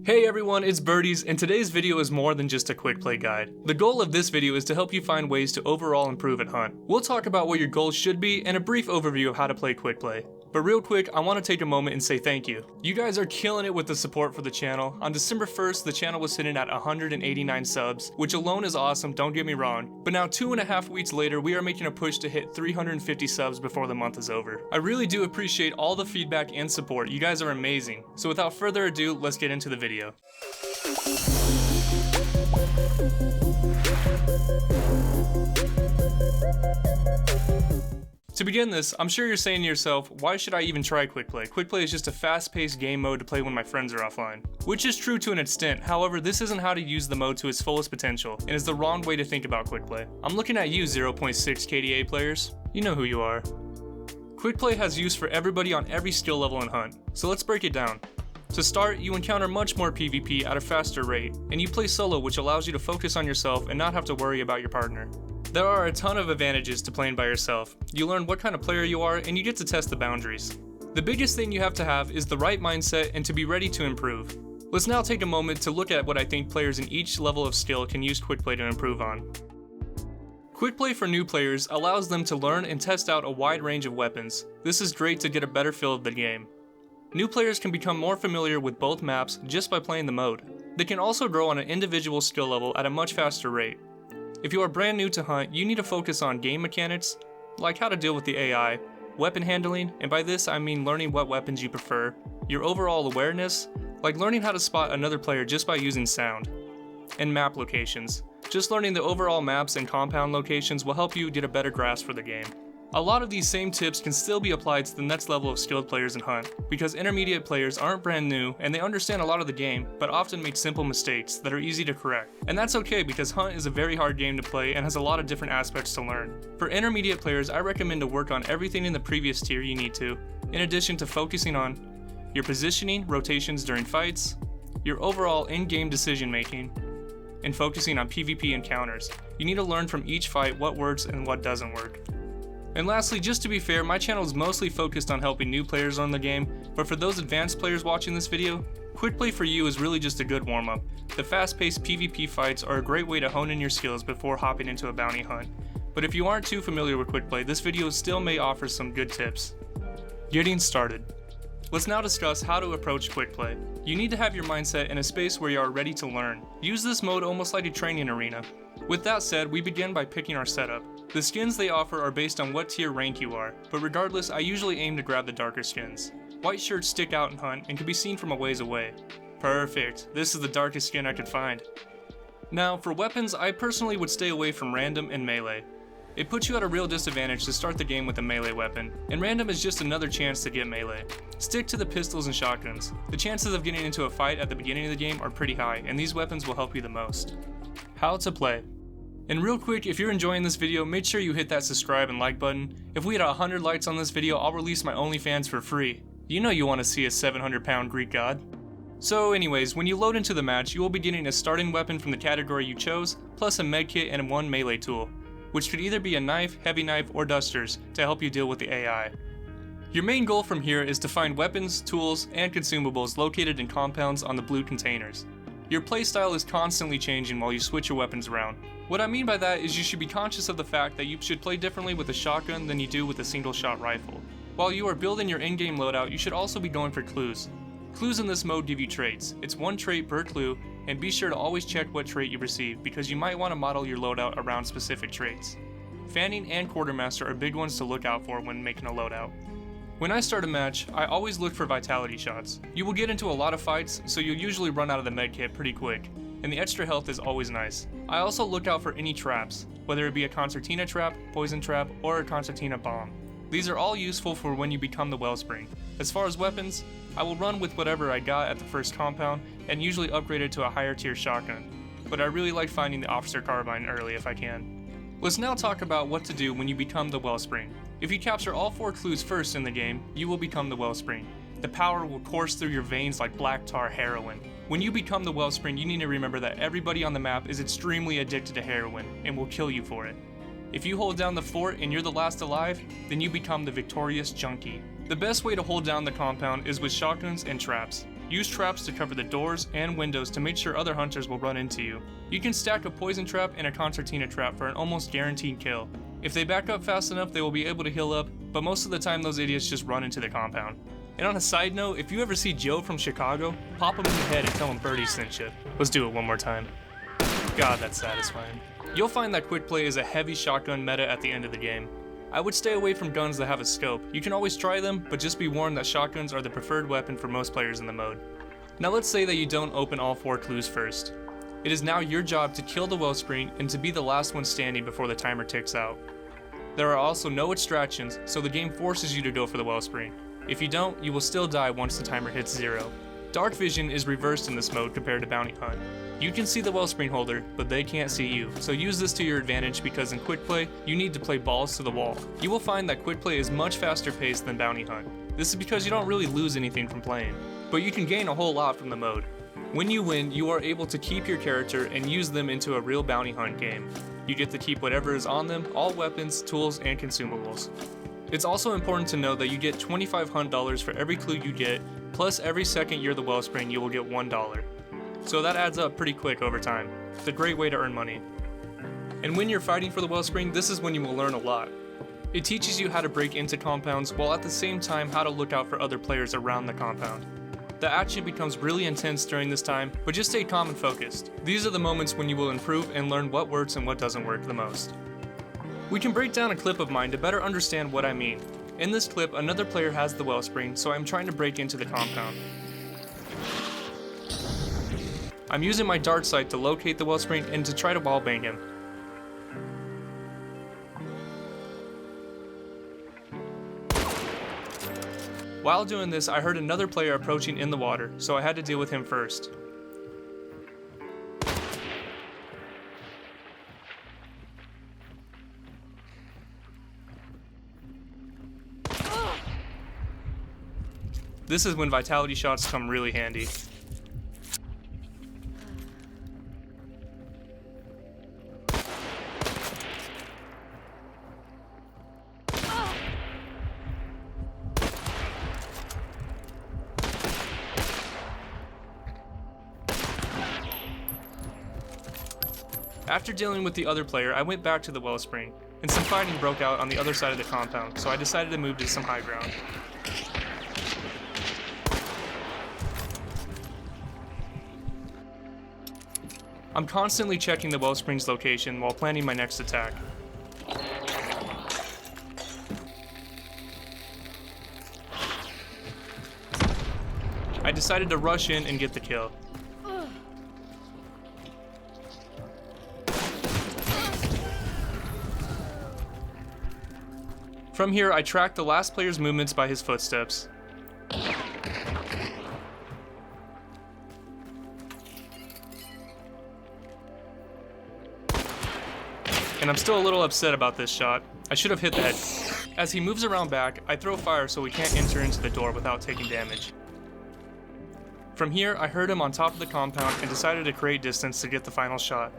Hey everyone, it's BertieZ, and today's video is more than just a quick play guide. The goal of this video is to help you find ways to overall improve at Hunt. We'll talk about what your goals should be and a brief overview of how to play quick play. But real quick, I want to take a moment and say thank you. You guys are killing it with the support for the channel. On December 1st, the channel was sitting at 189 subs, which alone is awesome, don't get me wrong. But now 2.5 weeks later, we are making a push to hit 350 subs before the month is over. I really do appreciate all the feedback and support, you guys are amazing. So without further ado, let's get into the video. To begin this, I'm sure you're saying to yourself, why should I even try Quick Play? Quick Play is just a fast-paced game mode to play when my friends are offline. Which is true to an extent, however, this isn't how to use the mode to its fullest potential, and is the wrong way to think about Quick Play. I'm looking at you 0.6 KDA players. You know who you are. Quick Play has use for everybody on every skill level in Hunt, so let's break it down. To start, you encounter much more PvP at a faster rate, and you play solo, which allows you to focus on yourself and not have to worry about your partner. There are a ton of advantages to playing by yourself. You learn what kind of player you are, and you get to test the boundaries. The biggest thing you have to have is the right mindset and to be ready to improve. Let's now take a moment to look at what I think players in each level of skill can use Quick Play to improve on. Quick Play for new players allows them to learn and test out a wide range of weapons. This is great to get a better feel of the game. New players can become more familiar with both maps just by playing the mode. They can also grow on an individual skill level at a much faster rate. If you are brand new to Hunt, you need to focus on game mechanics, like how to deal with the AI, weapon handling, and by this I mean learning what weapons you prefer, your overall awareness, like learning how to spot another player just by using sound, and map locations. Just learning the overall maps and compound locations will help you get a better grasp for the game. A lot of these same tips can still be applied to the next level of skilled players in Hunt, because intermediate players aren't brand new and they understand a lot of the game, but often make simple mistakes that are easy to correct. And that's okay because Hunt is a very hard game to play and has a lot of different aspects to learn. For intermediate players, I recommend to work on everything in the previous tier you need to, in addition to focusing on your positioning, rotations during fights, your overall in-game decision making, and focusing on PvP encounters. You need to learn from each fight what works and what doesn't work. And lastly, just to be fair, my channel is mostly focused on helping new players learn the game, but for those advanced players watching this video, Quick Play for you is really just a good warm-up. The fast-paced PvP fights are a great way to hone in your skills before hopping into a bounty hunt. But if you aren't too familiar with Quick Play, this video still may offer some good tips. Getting started. Let's now discuss how to approach Quick Play. You need to have your mindset in a space where you are ready to learn. Use this mode almost like a training arena. With that said, we begin by picking our setup. The skins they offer are based on what tier rank you are, but regardless, I usually aim to grab the darker skins. White shirts stick out in Hunt and can be seen from a ways away. Perfect, this is the darkest skin I could find. Now, for weapons, I personally would stay away from random and melee. It puts you at a real disadvantage to start the game with a melee weapon, and random is just another chance to get melee. Stick to the pistols and shotguns. The chances of getting into a fight at the beginning of the game are pretty high, and these weapons will help you the most. How to play. And real quick, if you're enjoying this video, make sure you hit that subscribe and like button. If we hit 100 likes on this video, I'll release my OnlyFans for free. You know you want to see a 700-pound Greek god. So anyways, when you load into the match, you will be getting a starting weapon from the category you chose, plus a medkit and one melee tool, which could either be a knife, heavy knife, or dusters to help you deal with the AI. Your main goal from here is to find weapons, tools, and consumables located in compounds on the blue containers. Your playstyle is constantly changing while you switch your weapons around. What I mean by that is you should be conscious of the fact that you should play differently with a shotgun than you do with a single shot rifle. While you are building your in-game loadout, you should also be going for clues. Clues in this mode give you traits. It's one trait per clue, and be sure to always check what trait you receive because you might want to model your loadout around specific traits. Fanning and Quartermaster are big ones to look out for when making a loadout. When I start a match, I always look for vitality shots. You will get into a lot of fights, so you'll usually run out of the medkit pretty quick, and the extra health is always nice. I also look out for any traps, whether it be a concertina trap, poison trap, or a concertina bomb. These are all useful for when you become the wellspring. As far as weapons, I will run with whatever I got at the first compound, and usually upgrade it to a higher tier shotgun, but I really like finding the officer carbine early if I can. Let's now talk about what to do when you become the wellspring. If you capture all 4 clues first in the game, you will become the wellspring. The power will course through your veins like black tar heroin. When you become the wellspring, you need to remember that everybody on the map is extremely addicted to heroin and will kill you for it. If you hold down the fort and you're the last alive, then you become the victorious junkie. The best way to hold down the compound is with shotguns and traps. Use traps to cover the doors and windows to make sure other hunters will run into you. You can stack a poison trap and a concertina trap for an almost guaranteed kill. If they back up fast enough, they will be able to heal up, but most of the time those idiots just run into the compound. And on a side note, if you ever see Joe from Chicago, pop him in the head and tell him BertieZ sent you. Let's do it one more time. God, that's satisfying. You'll find that Quickplay is a heavy shotgun meta at the end of the game. I would stay away from guns that have a scope. You can always try them, but just be warned that shotguns are the preferred weapon for most players in the mode. Now let's say that you don't open all 4 clues first. It is now your job to kill the wellspring and to be the last one standing before the timer ticks out. There are also no extractions, so the game forces you to go for the wellspring. If you don't, you will still die once the timer hits 0. Dark vision is reversed in this mode compared to bounty hunt. You can see the wellspring holder, but they can't see you, so use this to your advantage because in Quickplay, you need to play balls to the wall. You will find that Quickplay is much faster paced than bounty hunt. This is because you don't really lose anything from playing, but you can gain a whole lot from the mode. When you win, you are able to keep your character and use them into a real bounty hunt game. You get to keep whatever is on them, all weapons, tools, and consumables. It's also important to know that you get 25 hunt dollars for every clue you get, plus every second you're the wellspring you will get $1. So that adds up pretty quick over time. It's a great way to earn money. And when you're fighting for the wellspring, this is when you will learn a lot. It teaches you how to break into compounds while at the same time how to look out for other players around the compound. The action becomes really intense during this time, but just stay calm and focused. These are the moments when you will improve and learn what works and what doesn't work the most. We can break down a clip of mine to better understand what I mean. In this clip, another player has the wellspring, so I'm trying to break into the compound. I'm using my dart sight to locate the wellspring and to try to wallbang him. While doing this, I heard another player approaching in the water, so I had to deal with him first. This is when vitality shots come really handy. After dealing with the other player, I went back to the wellspring, and some fighting broke out on the other side of the compound, so I decided to move to some high ground. I'm constantly checking the wellspring's location while planning my next attack. I decided to rush in and get the kill. From here, I tracked the last player's movements by his footsteps. And I'm still a little upset about this shot. I should have hit the head. As he moves around back, I throw fire so he can't enter into the door without taking damage. From here, I heard him on top of the compound and decided to create distance to get the final shot.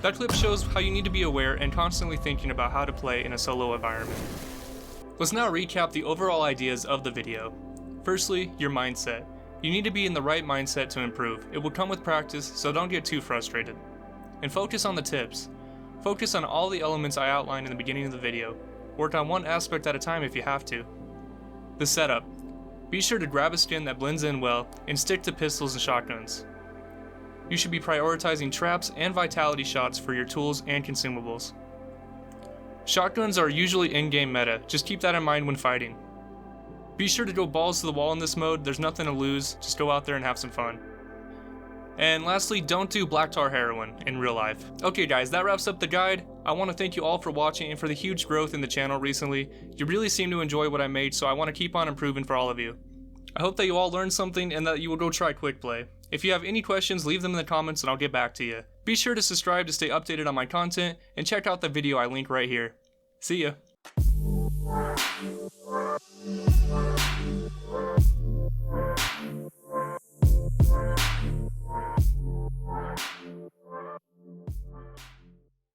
That clip shows how you need to be aware and constantly thinking about how to play in a solo environment. Let's now recap the overall ideas of the video. Firstly, your mindset. You need to be in the right mindset to improve. It will come with practice, so don't get too frustrated. And focus on the tips. Focus on all the elements I outlined in the beginning of the video. Work on one aspect at a time if you have to. The setup. Be sure to grab a skin that blends in well and stick to pistols and shotguns. You should be prioritizing traps and vitality shots for your tools and consumables. Shotguns are usually in-game meta, just keep that in mind when fighting. Be sure to go balls to the wall in this mode, there's nothing to lose, just go out there and have some fun. And lastly, don't do black tar heroin in real life. Okay guys, that wraps up the guide. I want to thank you all for watching and for the huge growth in the channel recently. You really seem to enjoy what I made, so I want to keep on improving for all of you. I hope that you all learned something and that you will go try Quickplay. If you have any questions, leave them in the comments and I'll get back to you. Be sure to subscribe to stay updated on my content and check out the video I link right here. See ya.